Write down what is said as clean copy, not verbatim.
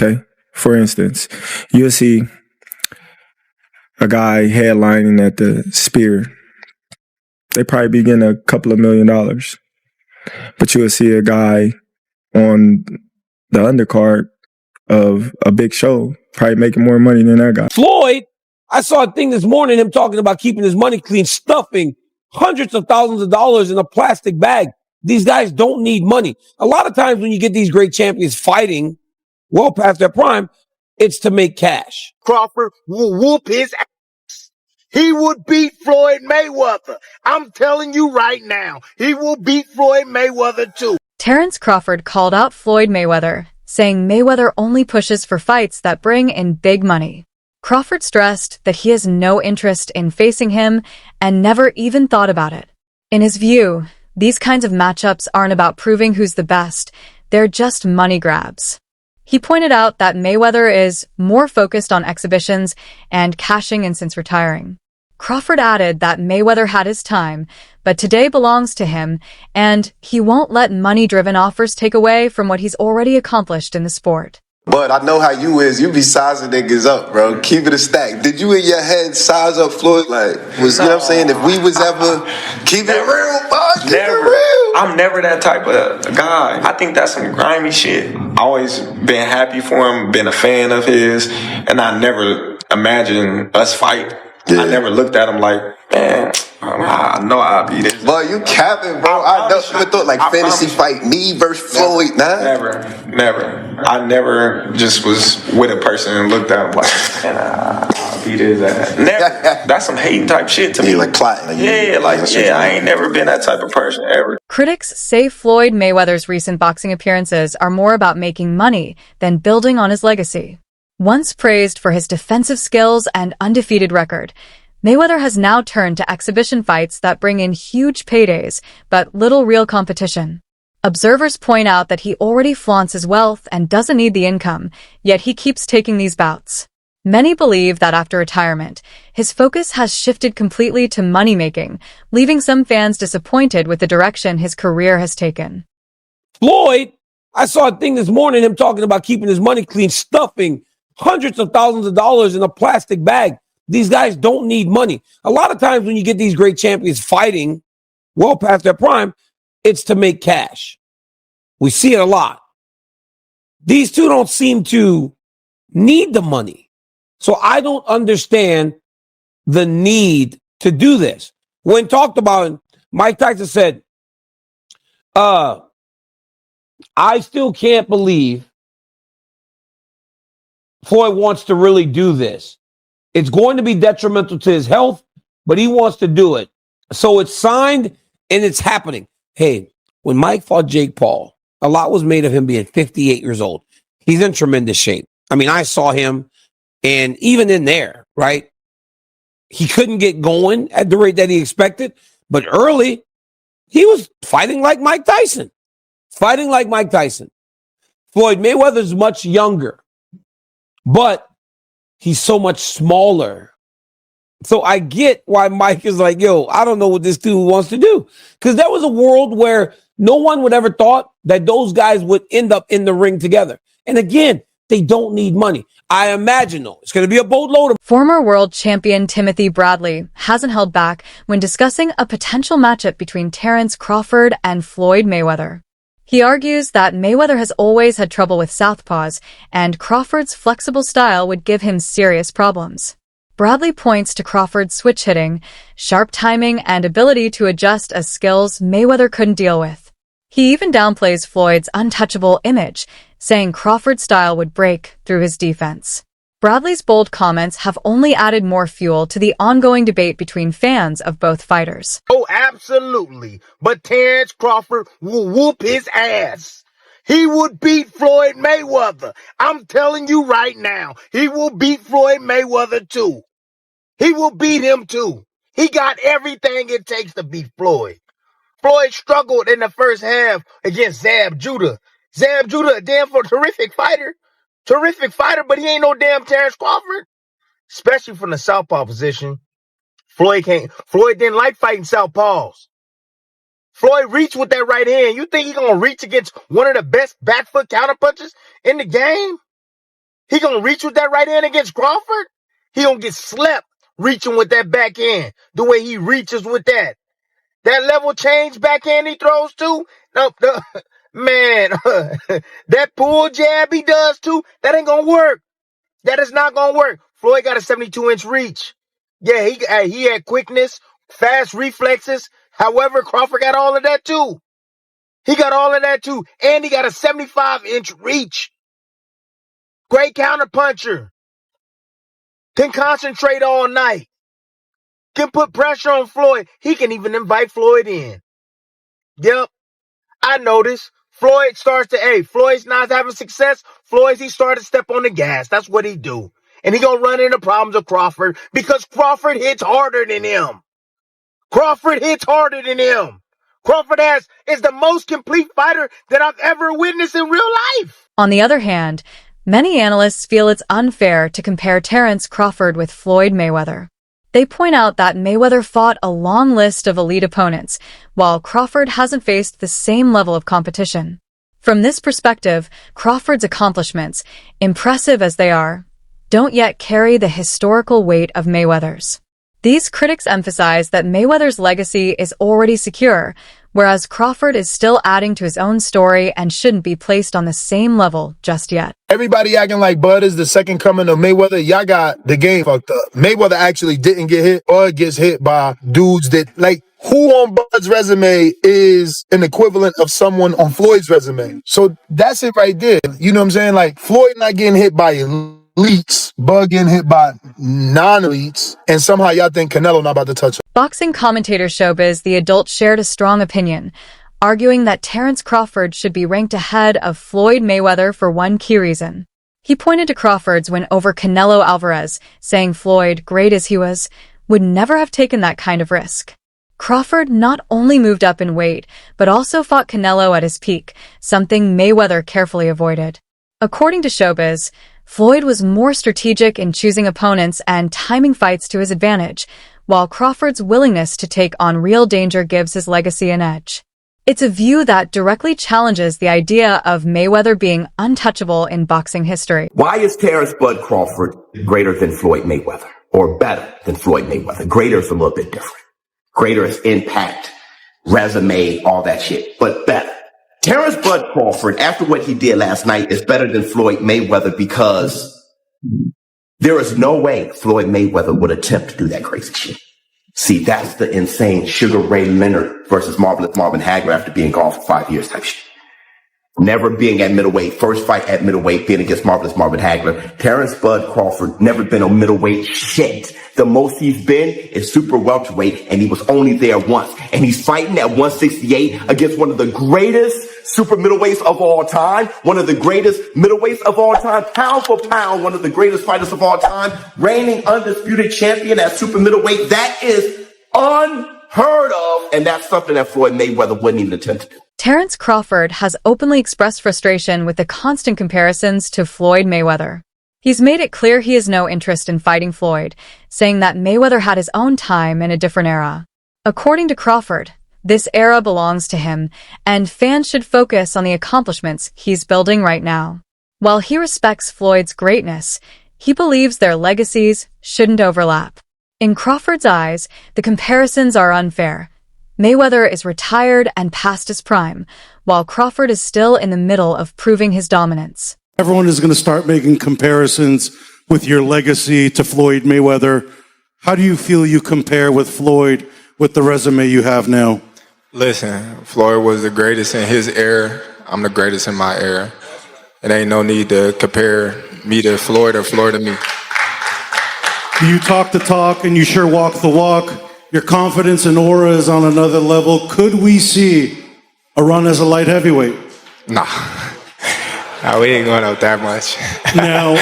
Okay. For instance, you'll see a guy headlining at the Spear. They probably be getting a couple of $1 million. But you'll see a guy on the undercard of a big show probably making more money than that guy. Floyd, I saw a thing this morning, him talking about keeping his money clean, stuffing hundreds of thousands of dollars in a plastic bag. These guys don't need money. A lot of times when you get these great champions fighting well past their prime, it's to make cash. Crawford will whoop his ass. He would beat Floyd Mayweather. I'm telling you right now, he will beat Floyd Mayweather too. Terence Crawford called out Floyd Mayweather, saying Mayweather only pushes for fights that bring in big money. Crawford stressed that he has no interest in facing him and never even thought about it. In his view, these kinds of matchups aren't about proving who's the best, they're just money grabs. He pointed out that Mayweather is more focused on exhibitions and cashing in since retiring. Crawford added that Mayweather had his time, but today belongs to him, and he won't let money-driven offers take away from what he's already accomplished in the sport. But I know how you is. You be sizing niggas up, bro. Keep it a stack. Did you in your head size up Floyd? Like, you know what I'm saying? If we was ever keep it real, boy, keep it real. I'm never that type of guy. I think that's some grimy shit. Always been happy for him, been a fan of his, and I never imagined us fight. Yeah. I never looked at him like, man, I know I'll be this. Boy, you capping, bro. I never thought like fantasy fight me versus Floyd, nah. Never. I never just was with a person and looked at him like, man, I'll beat his ass. Never. That's some hating type shit to me. Like plotting. I ain't never been that type of person ever. Critics say Floyd Mayweather's recent boxing appearances are more about making money than building on his legacy. Once praised for his defensive skills and undefeated record, Mayweather has now turned to exhibition fights that bring in huge paydays, but little real competition. Observers point out that he already flaunts his wealth and doesn't need the income, yet he keeps taking these bouts. Many believe that after retirement, his focus has shifted completely to money-making, leaving some fans disappointed with the direction his career has taken. Floyd, I saw a thing this morning, him talking about keeping his money clean, stuffing hundreds of thousands of dollars in a plastic bag. These guys don't need money. A lot of times when you get these great champions fighting well past their prime, it's to make cash. We see it a lot. These two don't seem to need the money. So I don't understand the need to do this. When talked about, Mike Tyson said, I still can't believe Floyd wants to really do this. It's going to be detrimental to his health, but he wants to do it. So it's signed and it's happening. Hey, when Mike fought Jake Paul, a lot was made of him being 58 years old. He's in tremendous shape. I mean, I saw him, and even in there, right, he couldn't get going at the rate that he expected, but early, he was fighting like Mike Tyson. Floyd Mayweather's much younger, but he's so much smaller. So I get why Mike is like, yo, I don't know what this dude wants to do. Because there was a world where no one would ever thought that those guys would end up in the ring together. And again, they don't need money. I imagine, though, it's going to be a boatload of... Former world champion Timothy Bradley hasn't held back when discussing a potential matchup between Terence Crawford and Floyd Mayweather. He argues that Mayweather has always had trouble with southpaws, and Crawford's flexible style would give him serious problems. Bradley points to Crawford's switch hitting, sharp timing, and ability to adjust as skills Mayweather couldn't deal with. He even downplays Floyd's untouchable image, saying Crawford's style would break through his defense. Bradley's bold comments have only added more fuel to the ongoing debate between fans of both fighters. Oh, absolutely. But Terence Crawford will whoop his ass. He would beat Floyd Mayweather. I'm telling you right now, he will beat Floyd Mayweather too. He will beat him too. He got everything it takes to beat Floyd. Floyd struggled in the first half against Zab Judah. Zab Judah, a damn terrific fighter. Terrific fighter, but he ain't no damn Terence Crawford. Especially from the southpaw position. Floyd didn't like fighting southpaws. Floyd reached with that right hand. You think he's gonna reach against one of the best back foot counterpunchers in the game? He gonna reach with that right hand against Crawford? He gonna get slept reaching with that backhand, the way he reaches with that. That level change backhand he throws too? No, man, that pull jab he does too, that ain't gonna work. That is not gonna work. Floyd got a 72-inch reach. Yeah, he had quickness, fast reflexes. However, Crawford got all of that too. He got all of that too. And he got a 75-inch reach. Great counterpuncher. Can concentrate all night. Can put pressure on Floyd. He can even invite Floyd in. Yep. I noticed. Floyd's not having success. He started to step on the gas. That's what he do. And he gonna run into problems with Crawford because Crawford hits harder than him. Crawford is the most complete fighter that I've ever witnessed in real life. On the other hand, many analysts feel it's unfair to compare Terence Crawford with Floyd Mayweather. They point out that Mayweather fought a long list of elite opponents, while Crawford hasn't faced the same level of competition. From this perspective, Crawford's accomplishments, impressive as they are, don't yet carry the historical weight of Mayweather's. These critics emphasize that Mayweather's legacy is already secure, whereas Crawford is still adding to his own story and shouldn't be placed on the same level just yet. Everybody acting like Bud is the second coming of Mayweather. Y'all got the game fucked up. Mayweather actually didn't get hit. Bud gets hit by dudes that, like, who on Bud's resume is an equivalent of someone on Floyd's resume? So that's it right there. You know what I'm saying? Like, Floyd not getting hit by elites, Bud getting hit by non-elites, and somehow y'all think Canelo not about to touch him. Boxing commentator Showbiz The Adult shared a strong opinion, arguing that Terence Crawford should be ranked ahead of Floyd Mayweather for one key reason. He pointed to Crawford's win over Canelo Alvarez, saying Floyd, great as he was, would never have taken that kind of risk. Crawford not only moved up in weight, but also fought Canelo at his peak, something Mayweather carefully avoided. According to Showbiz, Floyd was more strategic in choosing opponents and timing fights to his advantage, while Crawford's willingness to take on real danger gives his legacy an edge. It's a view that directly challenges the idea of Mayweather being untouchable in boxing history. Why is Terence Bud Crawford greater than Floyd Mayweather? Or better than Floyd Mayweather? Greater is a little bit different. Greater is impact, resume, all that shit, but better. Terence Bud Crawford, after what he did last night, is better than Floyd Mayweather because there is no way Floyd Mayweather would attempt to do that crazy shit. See, that's the insane Sugar Ray Leonard versus Marvelous Marvin Hagler after being gone for 5 years type shit. Never being at middleweight, first fight at middleweight, being against Marvelous Marvin Hagler. Terence Bud Crawford never been on middleweight shit. The most he's been is super welterweight, and he was only there once. And he's fighting at 168 against one of the greatest super middleweights of all time, one of the greatest middleweights of all time, pound for pound, one of the greatest fighters of all time, reigning undisputed champion at super middleweight. That is unheard of, and that's something that Floyd Mayweather wouldn't even attempt to do. Terence Crawford has openly expressed frustration with the constant comparisons to Floyd Mayweather. He's made it clear he has no interest in fighting Floyd, saying that Mayweather had his own time in a different era. According to Crawford, this era belongs to him, and fans should focus on the accomplishments he's building right now. While he respects Floyd's greatness, he believes their legacies shouldn't overlap. In Crawford's eyes, the comparisons are unfair. Mayweather is retired and past his prime, while Crawford is still in the middle of proving his dominance. Everyone is going to start making comparisons with your legacy to Floyd Mayweather. How do you feel you compare with Floyd with the resume you have now? Listen, Floyd was the greatest in his era. I'm the greatest in my era. It ain't no need to compare me to Floyd or Floyd to me. You talk the talk and you sure walk the walk. Your confidence and aura is on another level. Could we see a run as a light heavyweight? Nah, we ain't going up that much. Now,